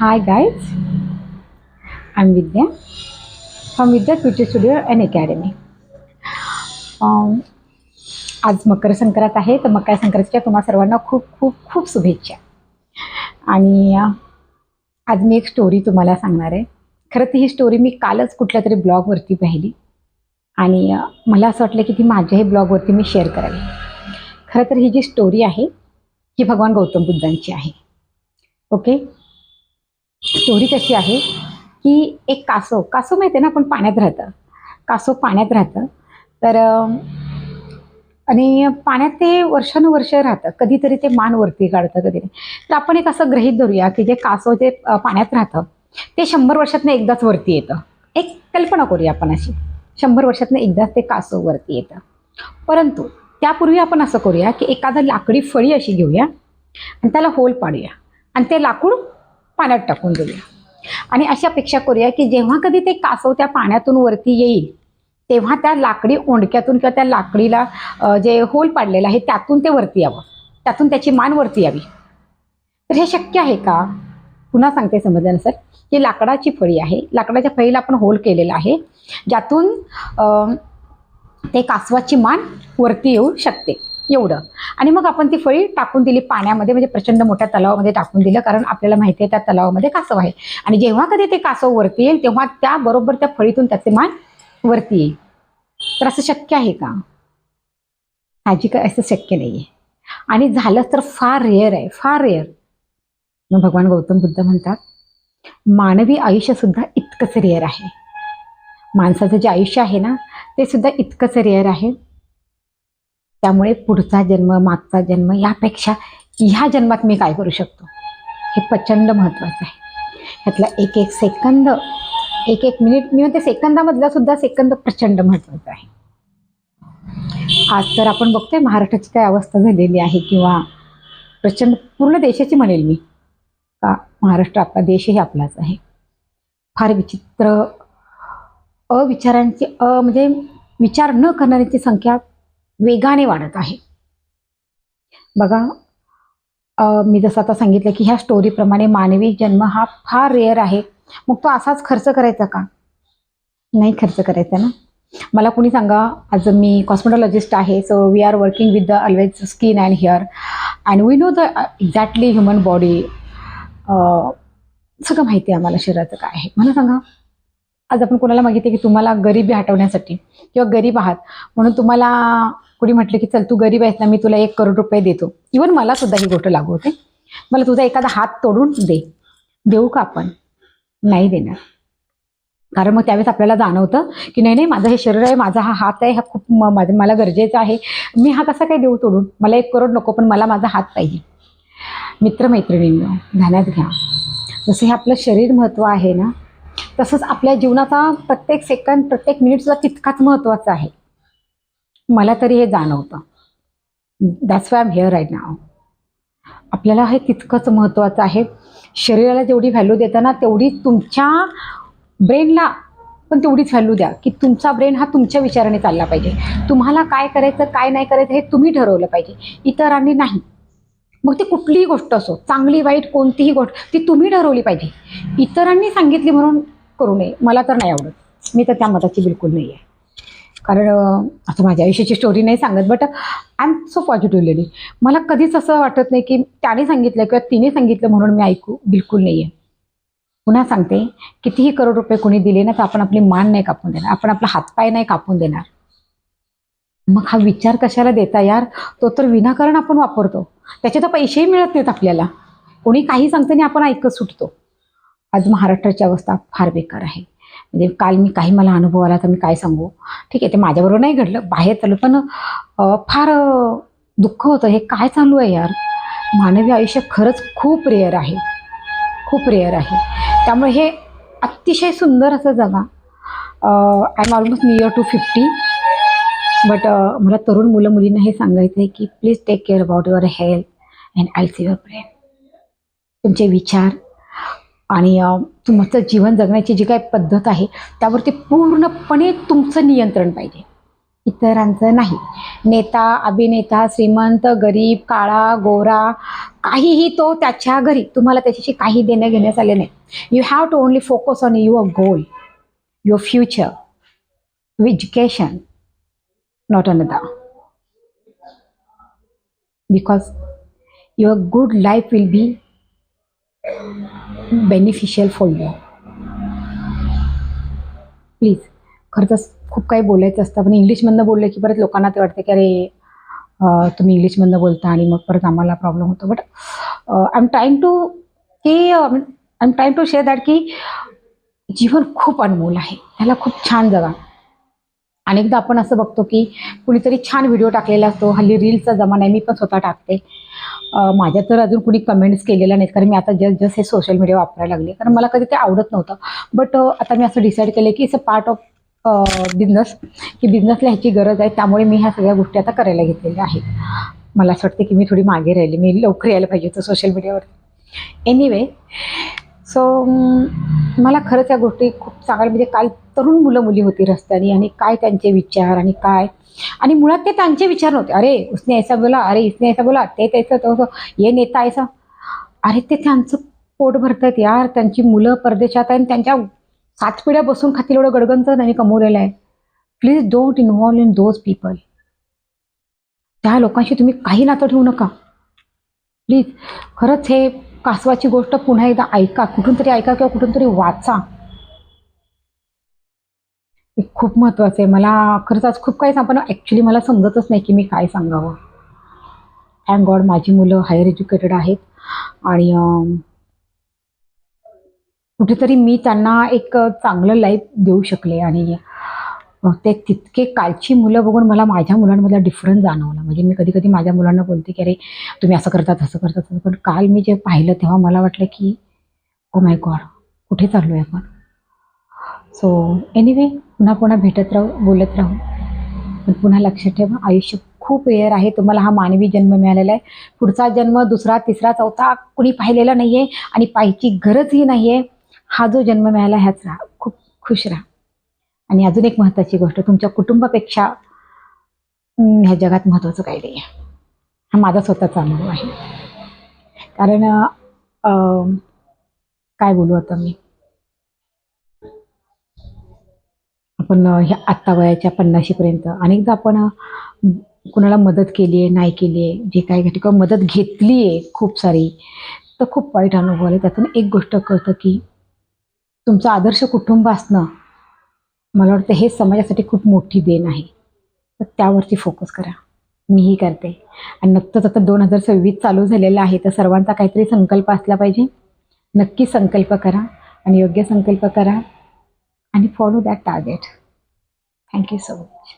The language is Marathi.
Hi guys, I'm Vidya from Vidya Future Studio and Academy. Um, आज मकर संक्रांत आहे, तर मकर संक्रांतीच्या तुम्हा सर्वांना खूप खूप खूप शुभेच्छा. आणि आज मी एक स्टोरी तुम्हाला सांगणार आहे. खरं तर ही स्टोरी मी कालच कुठल्या तरी ब्लॉगवरती पाहिली आणि मला असं वाटलं की ती माझ्याही ब्लॉगवरती मी शेअर करावी. खरं तर ही जी स्टोरी आहे ही भगवान गौतम बुद्धांची आहे. ओके, स्टोरी कशी आहे की एक कासव माहिती आहे ना, आपण पाण्यात राहतं. कासव पाण्यात राहतं, तर आणि पाण्यात ते वर्षानुवर्ष राहतं. कधीतरी ते मान वरती काढतं, कधी नाही. तर आपण एक असं गृहीत धरूया की जे कासव जे पाण्यात राहतं ते 100 वर्षातनं एकदाच वरती येतं. एक कल्पना करूया आपण अशी, 100 वर्षातनं एकदाच ते कासव वरती येतं. परंतु त्यापूर्वी आपण असं करूया की एखादा लाकडी फळी अशी घेऊया आणि त्याला होल पाडूया आणि ते लाकूड पाण्यात टाकून देऊया आणि अशी अपेक्षा करूया की जेव्हा कधी ते कासव त्या पाण्यातून वरती येईल तेव्हा त्या लाकडी ओंडक्यातून किंवा त्या लाकडीला जे होल पाडलेलं आहे त्यातून ते वरती यावं, त्यातून त्याची मान वरती यावी. तर हे शक्य आहे का? पुन्हा सांगते समजल्यानुसार की लाकडाची फळी आहे, लाकडाच्या फळीला आपण होल केलेला आहे ज्यातून ते कासवाची मान वरती येऊ शकते एवढं. आणि मग आपण ती फळी टाकून दिली पाण्यामध्ये, म्हणजे प्रचंड मोठ्या तलावामध्ये टाकून दिलं, कारण आपल्याला माहिती आहे त्या तलावामध्ये कासव आहे. आणि जेव्हा कधी ते कासव वरती येईल तेव्हा त्याबरोबर त्या फळीतून त्याचे मान वरती येईल. तर असं शक्य आहे का? साहजिक असं शक्य नाही आहे. आणि झालं तर फार रेअर आहे, फार रेअर. मग भगवान गौतम बुद्ध म्हणतात मानवी आयुष्य सुद्धा इतकंच रेअर आहे. माणसाचं जे आयुष्य आहे ना ते सुद्धा इतकंच रेअर आहे. त्यामुळे पुढचा जन्म, मागचा जन्म यापेक्षा ह्या जन्मात मी काय करू शकतो हे प्रचंड महत्त्वाचं आहे. ह्यातला एक एक सेकंद, एक एक मिनिट, मी म्हणते सेकंदामधला सुद्धा सेकंद प्रचंड महत्त्वाचा आहे. आज तर आपण बघतोय महाराष्ट्राची काय अवस्था झालेली आहे, किंवा प्रचंड पूर्ण देशाची म्हणेल मी, का महाराष्ट्र आपला देशही आपलाच आहे. फार विचित्र अविचारांची म्हणजे विचार न करणाऱ्यांची संख्या वेगाने वाढत आहे. बघा, मी जसं आता सांगितलं की ह्या स्टोरीप्रमाणे मानवी जन्म हा फार रेअर आहे. मग तो असाच खर्च करायचा का? नाही खर्च करायचा ना. मला कुणी सांगा, आज मी कॉस्मेटॉलॉजिस्ट आहे, so we are working with the always skin and hair and we know the exactly human body. सगळं माहिती आहे आम्हाला शरीराचं काय आहे. मला सांगा, आज आपण कोणाला मागितले की तुम्हाला गरिबी हटवण्यासाठी किंवा गरीब आहात म्हणून तुम्हाला कुणी म्हटलं की चल तू गरीब आहेस ना, मी तुला 1 करोड रुपये देतो. इव्हन मला सुद्धा ही गोष्ट लागू होते. मला तुझा एखादा हात तोडून देऊ का आपण? नाही देणार. कारण मग त्यावेळेस आपल्याला जाणवतं की नाही, माझं हे शरीर आहे, माझा हा हात आहे, हा खूप मला गरजेचा आहे. मी हा कसा काय देऊ तोडून? मला 1 करोड नको, पण मला माझा हात पाहिजे. मित्रमैत्रिणींनो, ध्यानात घ्या, जसं हे आपलं शरीर महत्त्व आहे ना, तसंच आपल्या जीवनाचा प्रत्येक सेकंद, प्रत्येक मिनिट सुद्धा तितकाच महत्त्वाचा आहे. मला तरी हे जाणवतं. That's why I am here right now. आपल्याला हे तितकंच महत्त्वाचं आहे. शरीराला जेवढी व्हॅल्यू देता ना तेवढी तुमच्या ब्रेनला पण तेवढीच व्हॅल्यू द्या, की तुमचा ब्रेन हा तुमच्या विचाराने चालला पाहिजे. तुम्हाला काय करायचं, काय नाही करायचं हे तुम्ही ठरवलं पाहिजे, इतरांनी नाही. मग ती कुठलीही गोष्ट असो, चांगली वाईट कोणतीही गोष्ट, ती तुम्ही ठरवली पाहिजे. इतरांनी सांगितली म्हणून करू नये. मला तर नाही आवडत. मी तर त्या मताची बिलकुल नाही आहे. कारण आता माझ्या आयुष्याची स्टोरी नाही सांगत, but I am so positive lady. मला कधीच असं वाटत नाही की त्याने सांगितलं किंवा तिने सांगितलं म्हणून मी ऐकू, बिलकुल नाही आहे. पुन्हा सांगते, कितीही करोड रुपये कोणी दिले ना तर आपण आपली मान नाही कापून देणार, आपण आपला हातपाय नाही कापून देणार. मग हा विचार कशाला देता यार? तो तर विनाकारण आपण वापरतो, त्याचे तर पैसेही मिळत नाहीत आपल्याला. कोणी काही सांगतं नाही, आपण ऐकत सुटतो. आज महाराष्ट्राची अवस्था फार बेकार आहे. म्हणजे काल काही मला अनुभव आला तर मी काय सांगू. ठीक आहे, ते माझ्याबरोबर नाही घडलं, बाहेर चालू, पण फार दुःख होतं. हे काय चालू आहे यार? मानवी आयुष्य खरंच खूप रेअर आहे, खूप रेअर आहे. त्यामुळे हे अतिशय सुंदर असं जगा. I am almost near to 50, but मला तरुण मुलं मुलींना हे सांगायचं आहे की please take care about your health and also your brain. तुमचे विचार आणि तुमचं जीवन जगण्याची जी काही पद्धत आहे त्यावरती पूर्णपणे तुमचं नियंत्रण पाहिजे. इतरांचं नाही. नेता, अभिनेता, श्रीमंत, गरीब, काळा, गोरा, काहीही तो त्याच्या घरी, तुम्हाला त्याच्याशी काही देणं घेण्यात आले नाही. You have to only focus on your goal, your future, education, not another. Because your good life will be beneficial for you. Please. खरं तर खूप काही बोलायचं असतं, पण इंग्लिशमधनं बोललं की परत लोकांना ते वाटतं की अरे तुम्ही इंग्लिशमधनं बोलता आणि मग परत आम्हाला प्रॉब्लेम होतो. But I am trying to share that की जीवन खूप अनमोल आहे, त्याला खूप छान जगा. अनेकदा आपण असं बघतो की कुणीतरी छान व्हिडिओ टाकलेला असतो. हल्ली रील्सचा जमाना आहे, मी पण स्वतः टाकते. माझ्या तर अजून कुणी कमेंट्स केलेल्या नाहीत, कारण मी आता जस्ट हे सोशल मीडिया वापरायला लागले, कारण मला कधी ते आवडत नव्हतं. बट आता मी असं डिसाईड केलं की it's a part of business, की बिझनेसला ह्याची गरज आहे, त्यामुळे मी ह्या सगळ्या गोष्टी आता करायला घेतलेल्या आहेत. मला असं वाटतं की मी थोडी मागे राहिली, मी लवकर यायला पाहिजे होतं सोशल मीडियावर. एनिवे, सो मला खरंच या गोष्टी खूप चांगल्या, म्हणजे काल तरुण मुलं मुली होती रस्त्याने, आणि काय त्यांचे विचार आणि काय, आणि मुळात ते त्यांचे विचार नव्हते. अरे उसने ऐसा बोला, अरे इसने ऐसा बोला, ते त्याचं तो ये नेता ऐसा. अरे ते त्यांचं पोट भरतात यार, त्यांची मुलं परदेशात आहे आणि त्यांच्या 7 पिढ्या बसून खातील एवढं गडगंचं त्यांनी कमवलेलं आहे. Please don't involve in those people. त्या लोकांशी तुम्ही काही नातं ठेवू नका प्लीज. खरंच हे कासवाची गोष्ट पुन्हा एकदा ऐका, कुठून तरी ऐका किंवा कुठून तरी वाचा. हे खूप महत्त्वाचं आहे. मला खरंच आज खूप काही पण ॲक्च्युली मला समजतच नाही की मी काय सांगावं. थँक गॉड माझी मुलं हायर एज्युकेटेड आहेत, आणि कुठेतरी मी त्यांना एक चांगलं लाईफ देऊ शकले. आणि ते तितके कालची मुलं बघून मला माझ्या मुलांमधला डिफरन्स जाणवला. म्हणजे मी कधी कधी माझ्या मुलांना बोलते की अरे तुम्ही असं करतात असं करतात, पण काल मी जे पाहिलं तेव्हा मला वाटलं की ओ माय गॉड, कुठे चाललो आहे आपण. सो एनिवे, पुन्हा पुन्हा भेटत राहू, बोलत राहू, पण पुन्हा लक्षात ठेवा आयुष्य खूप रेअर आहे. तुम्हाला हा मानवी जन्म मिळालेला आहे. पुढचा जन्म दुसरा तिसरा चौथा कुणी पाहिलेला नाही आहे, आणि पाहायची गरजही नाही आहे. हा जो जन्म मिळाला ह्याच राहा, खूप खुश राहा. आणि अजून एक महत्त्वाची गोष्ट, तुमच्या कुटुंबापेक्षा ह्या जगात महत्त्वाचं काही नाही आहे. हा माझा स्वतःचा अनुभव आहे. कारण काय बोलू आता मी, आपण ह्या आत्ता वयाच्या 50शीपर्यंत अनेकदा आपण कुणाला मदत केली आहे, नाही केली आहे, जे काही घटक मदत घेतली आहे खूप सारी, तर खूप वाईट अनुभव आले. त्यातून एक गोष्ट कळतं की तुमचं आदर्श कुटुंब असणं, मला वाटतं हे समाजासाठी खूप मोठी देण आहे. तर त्यावरती फोकस करा. मीही करते. आणि नुकतंच आता 2026 चालू झालेलं आहे, तर सर्वांचा काहीतरी संकल्प असला पाहिजे. नक्की संकल्प करा, आणि योग्य संकल्प करा, आणि follow that target. Thank you so much.